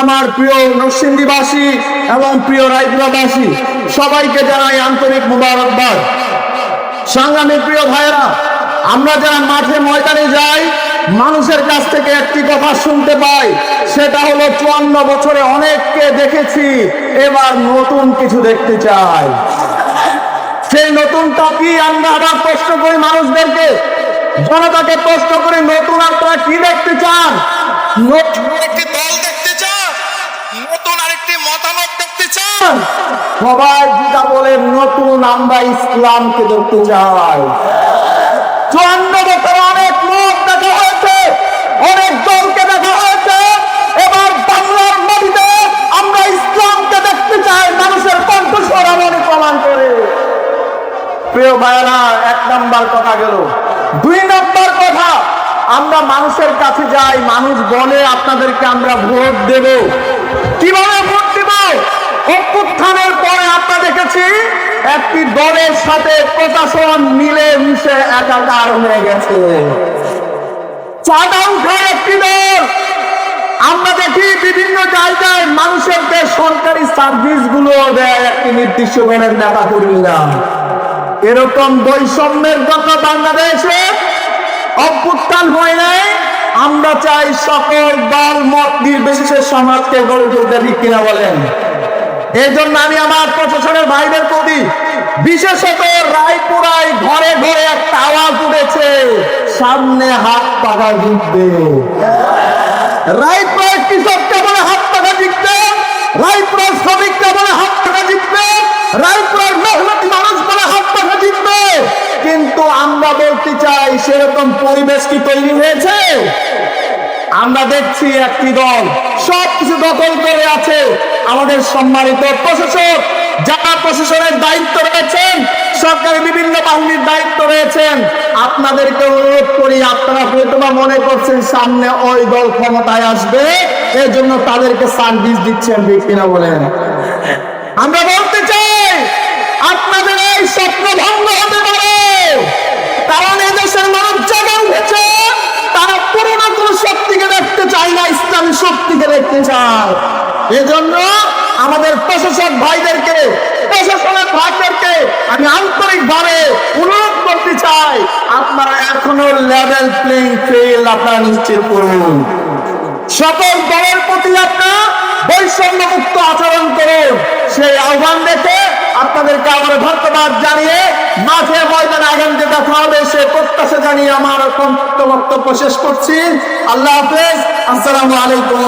আমার প্রিয় নরসিংদীবাসী এবং প্রিয় রায়পুরাবাসী সবাইকে জানাই আন্তরিক মুবারকবাদ। সংগ্রামী প্রিয় ভাইয়েরা, আমরা যারা মাঠে ময়দানে যাই মানুষের কাছ থেকে একটি কথা শুনতে পাই, সেটা হলো 54 বছরে অনেককে দেখেছি, এবার নতুন কিছু দেখতে চাই। সেই নতুনটা কি? আমরা আবার প্রশ্ন করি মানুষদেরকে, জনতাকে প্রশ্ন করে, নতুন আপনারা কি দেখতে চান? নতুন একটি দল দেখতে চান? নতুন আরেকটি মতামত দেখতে চান? সবাই যেটা বলে নতুন আমরা ইসলামকে দেখতে চাই। 54 বছরে অনেক লোক দেখা হয়েছে, অনেক দলকে দেখা হয়েছে, এবার বাংলার মাটিতে আমরা ইসলামকে দেখতে চাই। মানুষের কণ্ঠস্বর আমাদের প্রমাণ করে। প্রিয় ভাইয়েরা, 1 নাম্বার কথা গেল। 2 নাম্বার কথা, আমরা মানুষের কাছে যাই, মানুষ বলে আপনাদেরকে আমরা ভোট দেব। কিভাবে ভোট দেব? অভ্যুত্থানের পরে আমরা দেখেছি একটি দলের সাথে প্রশাসন মিলে মিশে একাকার হয়ে গেছে। চাঁদা উঠায় একটি দল। আমরা দেখি বিভিন্ন জায়গায় মানুষেরকে সরকারি সার্ভিস গুলো দেয় একটি নির্দিষ্ট দলের নেতা কর্মীরা। এরকম বৈষম্যের জন্য বাংলাদেশে অভ্যুত্থান হয় নাই। আমরা চাই সকল দল মত নির্বিশেষে সমাজকে গড়ে তুলতে, ঠিক কিনা বলেন? এই জন্য আমি আমার প্রশাসনের ভাইদের প্রতি, বিশেষত রায়পুরায় ঘরে ঘরে একটা আওয়াজ উঠেছে, সামনে হাত পাকা জিতবে। রায়পুরায় কৃষকটা বলে হাত পাকা জিতবে, রায়পুরার শ্রমিকটা বলে হাত পাকা জিতবে, রায়পুরার মেহনতি মানুষ বলে হাত পাকা জিতবে। কিন্তু আমরা বলতে চাই, সেরকম পরিবেশ কি তৈরি হয়েছে? আমরা দেখছি একটি দল সবকিছু দখল করে আছে। আমাদের সম্মানিত প্রশাসক, যারা প্রশাসনের দায়িত্ব রয়েছেন, সরকারি বিভিন্ন বাহিনীর দায়িত্ব রয়েছেন, আপনাদেরকে অনুরোধ করি, আপনারা হয়তো মনে করছেন সামনে ওই দল ক্ষমতায় আসবে, এর জন্য তাদেরকে সার্ভিস দিচ্ছেন, ঠিক কিনা বলেন? আমরা বলতে চাই, আপনাদের এই স্বপ্ন ভঙ্গ হতে পারে। কারণ এদেশের মানুষ জেগে উঠেছে, তারা পুরোনো কোন শক্তিকে দেখতে চায় না, ইসলামী শক্তিকে দেখতে চায়। এজন্য আমাদের প্রশাসক ভাইদেরকে, প্রশাসনের ভাইদেরকে আমি আন্তরিকভাবে অনুরোধ করতে চাই, আপনারা এখনো লেভেল প্লেইং ফিল্ড আপনারা নিশ্চিত করুন। সকল দলের প্রতি আপনারা বৈষম্য মুক্ত আচরণ করুন। সেই আহ্বান দেখে আপনাদেরকে আবার ধন্যবাদ জানিয়ে মাঠে ময়দানে আগামীতে দেখা হবে সে প্রত্যাশা জানিয়ে আমার বক্তব্য শেষ করছি। আল্লাহ হাফেজ। আসসালামু আলাইকুম।